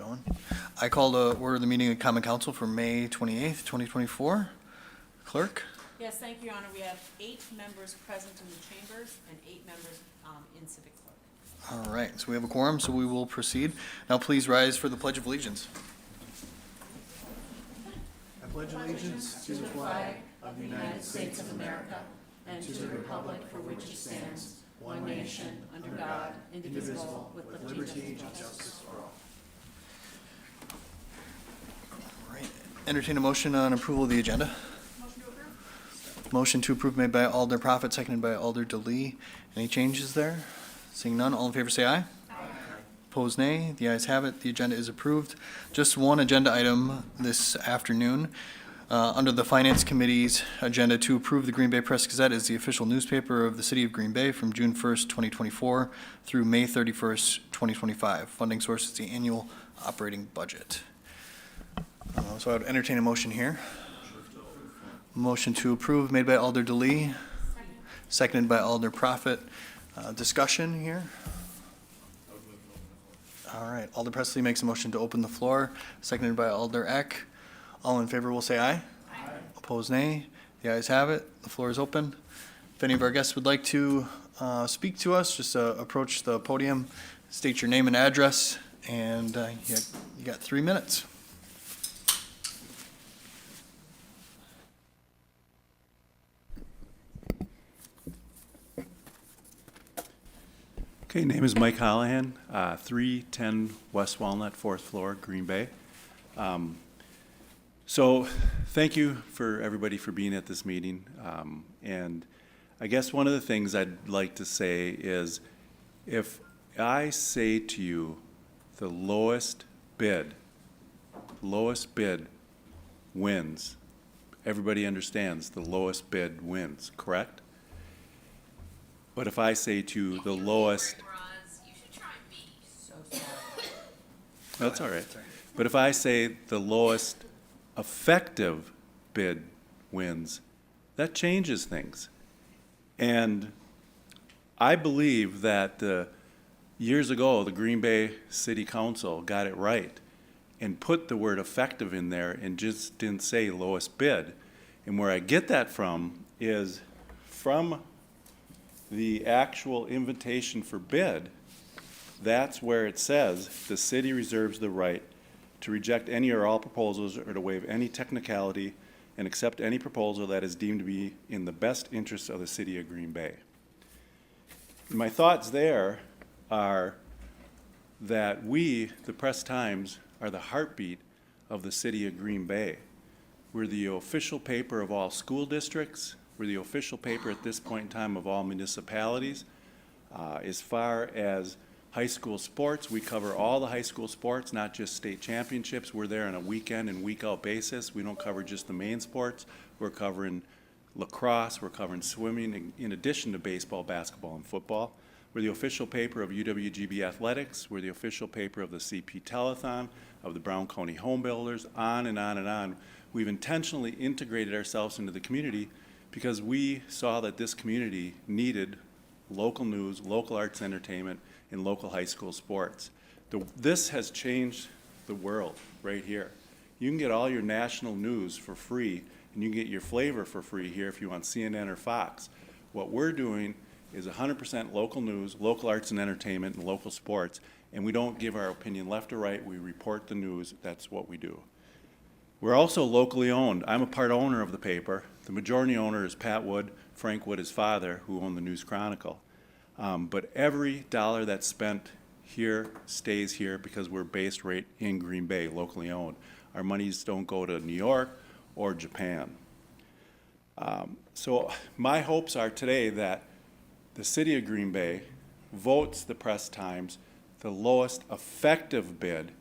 going. I call to order the meeting of Common Council for May 28th, 2024. Clerk? Yes, thank you, Your Honor. We have 8 members present in the chambers and 8 members in Civic Clerk. All right, so we have a quorum, so we will proceed. Now please rise for the Pledge of Allegiance. I pledge allegiance to the flag of the United States of America and to the republic for which it stands, one nation, under God, indivisible, with liberty and justice for all. All right, entertain a motion on approval of the agenda. Motion to approve. Motion to approve made by Alder Prophet, seconded by Alder DeLee. Any changes there? Seeing none, all in favor say aye. Aye. Opposed, nay. The ayes have it. The agenda is approved. Just one agenda item this afternoon. Under the Finance Committee's agenda to approve the Green Bay Press Gazette as the official newspaper of the City of Green Bay from June 1st, 2024 through May 31st, 2025. Funding source is the annual operating budget. So I would entertain a motion here. Motion to approve made by Alder DeLee, seconded by Alder Prophet. Discussion here. All right, Alder Presley makes a motion to open the floor, seconded by Alder Eck. All in favor will say aye. Aye. Opposed, nay. The ayes have it. The floor is open. If any of our guests would like to speak to us, just approach the podium, state your name and address, and you got 3 minutes. Okay, name is Mike Hollahan, 310 West Walnut, 4th floor, Green Bay. So thank you for everybody for being at this meeting. And I guess one of the things I'd like to say is if I say to you the lowest bid wins, everybody understands the lowest bid wins, correct? But if I say to you the lowest, You should try me. So sorry. that's all right. But if I say the lowest effective bid wins, that changes things. And I believe that years ago, the Green Bay City Council got it right and put the word effective in there and just didn't say lowest bid. And where I get that from is from the actual invitation for bid. That's where it says the city reserves the right to reject any or all proposals or to waive any technicality and accept any proposal that is deemed to be in the best interest of the city of Green Bay. My thoughts there are that we, the Press Times, are the heartbeat of the city of Green Bay. We're the official paper of all school districts. We're the official paper at this point in time of all municipalities. As far as high school sports, we cover all the high school sports, not just state championships. We're there on a weekend and week out basis. We don't cover just the main sports. We're covering lacrosse, we're covering swimming, in addition to baseball, basketball, and football. We're the official paper of UWGB Athletics. We're the official paper of the CP Telethon, of the Brown County Home Builders, on and on and on. We've intentionally integrated ourselves into the community because we saw that this community needed local news, local arts and entertainment, and local high school sports. This has changed the world right here. You can get all your national news for free, and you can get your flavor for free here if you want CNN or Fox. What we're doing is 100% local news, local arts and entertainment, and local sports, and we don't give our opinion left or right. We report the news. That's what we do. We're also locally owned. I'm a part owner of the paper. The majority owner is Pat Wood, Frank Wood, his father, who owned the News Chronicle. But every dollar that's spent here stays here because we're based right in Green Bay, locally owned. Our monies don't go to New York or Japan. So my hopes are today that the city of Green Bay votes the Press Times the lowest effective bid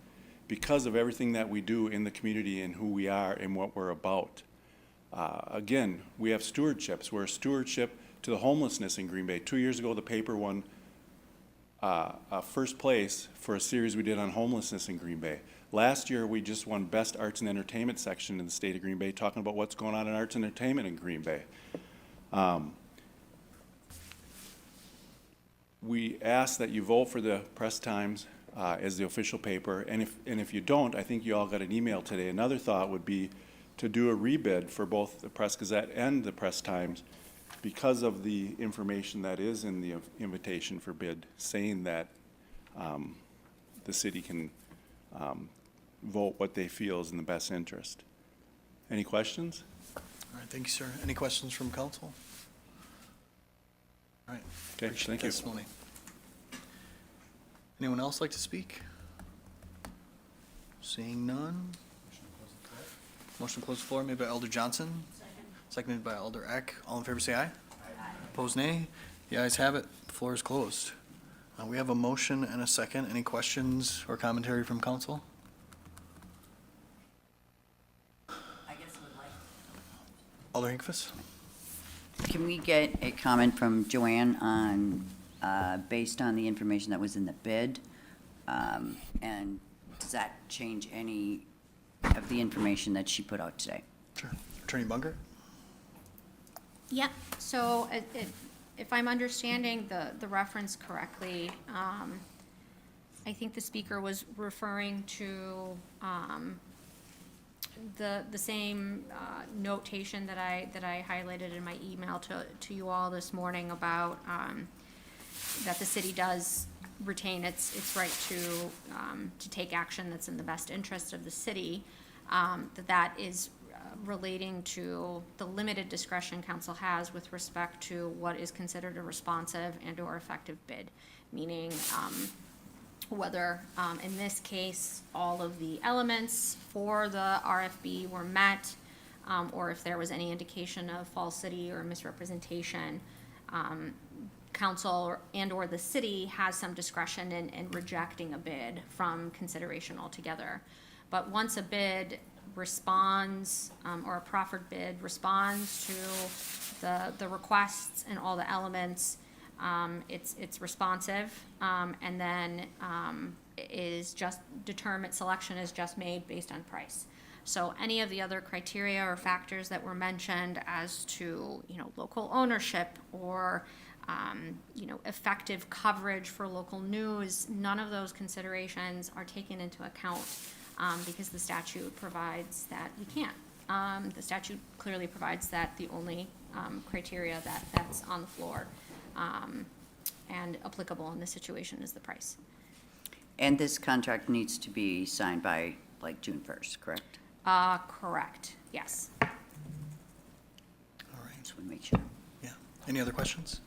because of everything that we do in the community and who we are and what we're about. Again, we have stewardships. We're a stewardship to the homelessness in Green Bay. 2 years ago, the paper won first place for a series we did on homelessness in Green Bay. Last year, we just won Best Arts and Entertainment section in the state of Green Bay, talking about what's going on in arts and entertainment in Green Bay. We ask that you vote for the Press Times as the official paper. And if you don't, I think you all got an email today. Another thought would be to do a rebid for both the Press Gazette and the Press Times because of the information that is in the invitation for bid, saying that the city can vote what they feel is in the best interest. Any questions? All right, thank you, sir. Any questions from council? All right. Okay, appreciate thank the you. testimony. Anyone else like to speak? Seeing none. Motion to close the floor made by Alder Johnson. Seconded by Alder Eck. All in favor, say aye. Opposed, nay. The ayes have it. The floor is closed. We have a motion and a second. Any questions or commentary from council? Alder Hinkfus? Can we get a comment from Joanne on, based on the information that was in the bid? And does that change any of the information that she put out today? Sure. Attorney Bunger? Yeah, so if I'm understanding the reference correctly, I think the speaker was referring to the same notation that I highlighted in my email to you all this morning about that the city does retain its right to take action that's in the best interest of the city, that is relating to the limited discretion council has with respect to what is considered a responsive and/or effective bid, meaning whether, in this case, all of the elements for the RFB were met, or if there was any indication of falsity or misrepresentation. Council and/or the city has some discretion in rejecting a bid from consideration altogether. But once a bid responds, or a proffered bid responds to the requests and all the elements, it's responsive, and then is just determined, selection is just made based on price. So any of the other criteria or factors that were mentioned as to, local ownership or, effective coverage for local news, none of those considerations are taken into account, because the statute provides that you can't. The statute clearly provides that the only criteria that's on the floor and applicable in this situation is the price. And this contract needs to be signed by, like, June 1st, correct? Correct, yes. All right. Just want to make sure. Yeah. Any other questions?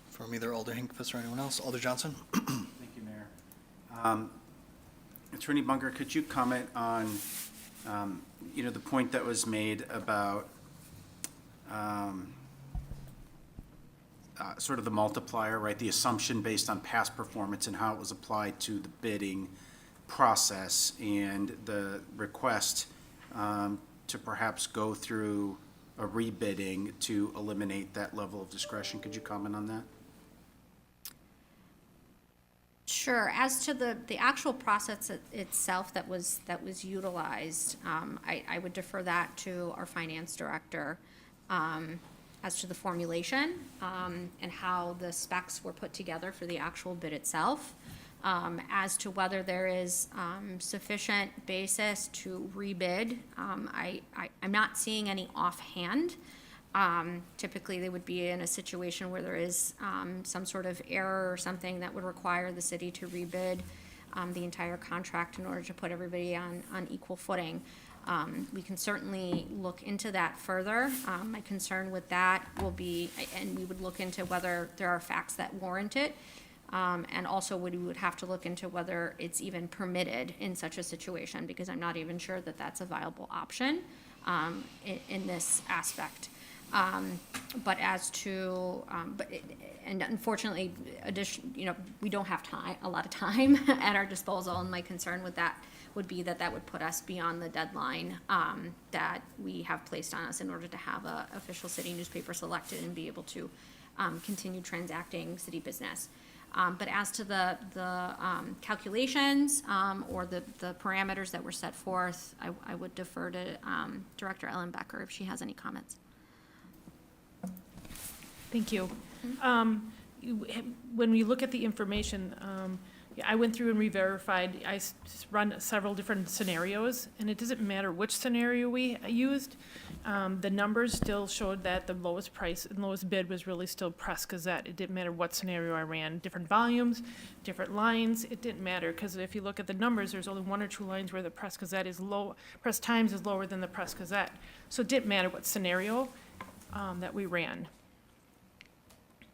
From either Alder Hinkfus or anyone else? Alder Johnson? Thank you, Mayor. Attorney Bunger, could you comment on, the point that was made about sort of the multiplier, right? The assumption based on past performance and how it was applied to the bidding process and the request to perhaps go through a rebidding to eliminate that level of discretion. Could you comment on that? Sure. As to the actual process itself that was utilized, I would defer that to our finance director, as to the formulation, and how the specs were put together for the actual bid itself. As to whether there is sufficient basis to rebid, I'm not seeing any offhand. Typically, they would be in a situation where there is some sort of error or something that would require the city to rebid the entire contract in order to put everybody on equal footing. We can certainly look into that further. My concern with that will be, and we would look into whether there are facts that warrant it. And also we would have to look into whether it's even permitted in such a situation, because I'm not even sure that that's a viable option in this aspect. But as to, and unfortunately, we don't have a lot of time at our disposal, and my concern with that would be that would put us beyond the deadline that we have placed on us in order to have a official city newspaper selected and be able to continue transacting city business. But as to the calculations or the parameters that were set forth, I would defer to Director Ellen Becker if she has any comments. Thank you. When we look at the information, Yeah, I went through and re-verified, run several different scenarios, and it doesn't matter which scenario we used. The numbers still showed that the lowest price and lowest bid was really still Press Gazette. It didn't matter what scenario I ran, different volumes, different lines, it didn't matter, because if you look at the numbers, there's only 1 or 2 lines where the Press Gazette is low, Press Times is lower than the Press Gazette. So it didn't matter what scenario that we ran.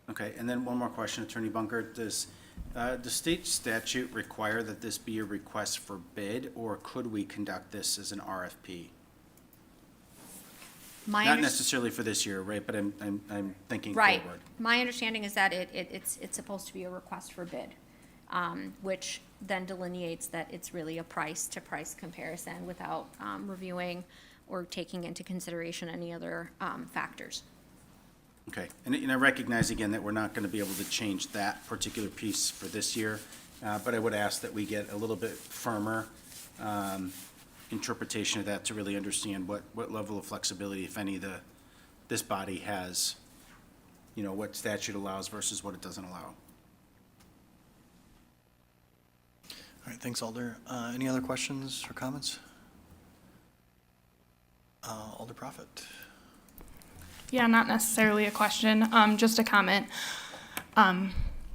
Okay, and then one more question, Attorney Bunker. Does the state statute require that this be a request for bid, or could we conduct this as an RFP? Not necessarily for this year, right, but I'm thinking Right. forward. My understanding is that it's supposed to be a request for bid, which then delineates that it's really a price-to-price comparison without reviewing or taking into consideration any other factors. Okay, and I recognize again that we're not going to be able to change that particular piece for this year, but I would ask that we get a little bit firmer interpretation of that to really understand what level of flexibility, if any, this body has, you know, what statute allows versus what it doesn't allow. All right, thanks, Alder. Any other questions or comments? Alder Prophet. Yeah, not necessarily a question, just a comment.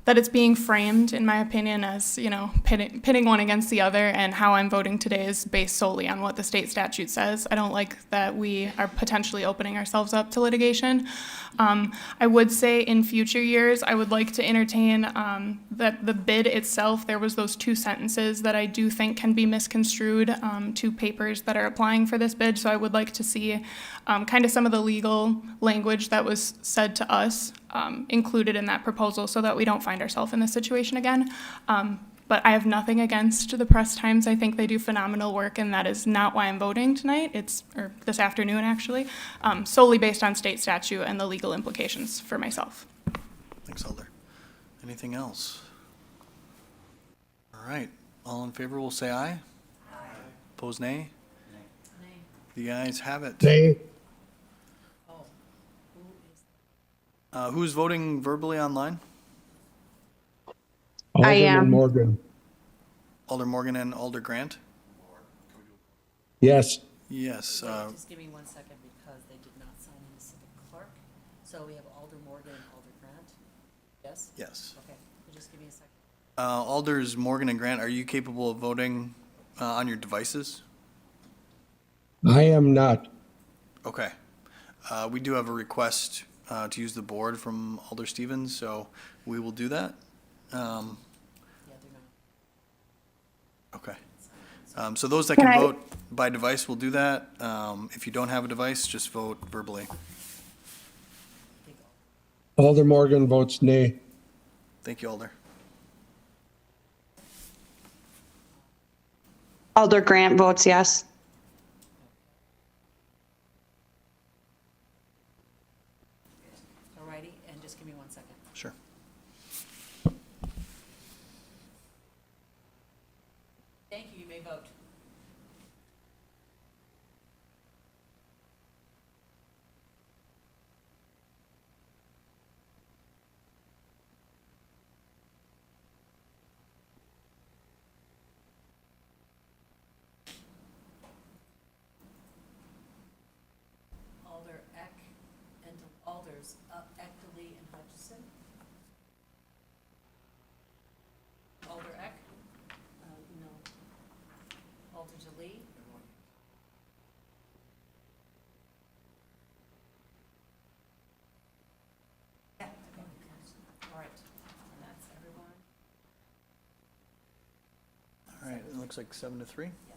That it's being framed, in my opinion, as, you know, pitting one against the other, and how I'm voting today is based solely on what the state statute says. I don't like that we are potentially opening ourselves up to litigation. I would say in future years, I would like to entertain that the bid itself, there was those 2 sentences that I do think can be misconstrued, 2 papers that are applying for this bid. So I would like to see kind of some of the legal language that was said to us included in that proposal, so that we don't find ourselves in this situation again. But I have nothing against the Press Times. I think they do phenomenal work, and that is not why I'm voting tonight. Or this afternoon, actually, solely based on state statute and the legal implications for myself. Thanks, Alder. Anything else? All right, all in favor will say aye. Aye. Opposed, nay? The ayes have it. Nay. Who's voting verbally online? I am. Morgan. Alder Morgan and Alder Grant? Yes. Yes. Just give me 1 second because they did not sign in the civic clerk. So we have Alder Morgan and Alder Grant. Yes? Yes. Okay, so just give me a second. Alders Morgan and Grant, are you capable of voting on your devices? I am not. Okay. We do have a request to use the board from Alder Stevens, so we will do that. Yeah, they're not. Okay. So those that can vote by device will do that. If you don't have a device, just vote verbally. Alder Morgan votes nay. Thank you, Alder. Alder Grant votes yes. All righty, and just give me 1 second. Sure. Thank you, you may vote. Alder Eck and Alders Eckley and Hutchison. Alder Eck? No. Alder Lee? Yeah, okay. All right, and that's everyone? All right, it looks like 7-3. Yes.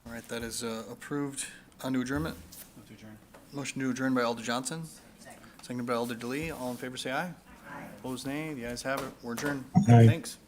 All right, that is approved. On to adjournment. Move to adjourn. Motion to adjourn by Alder Johnson. Seconded by Alder DeLee. All in favor, say aye. Aye. Opposed, nay. The ayes have it. We're adjourned. Aye. Thanks.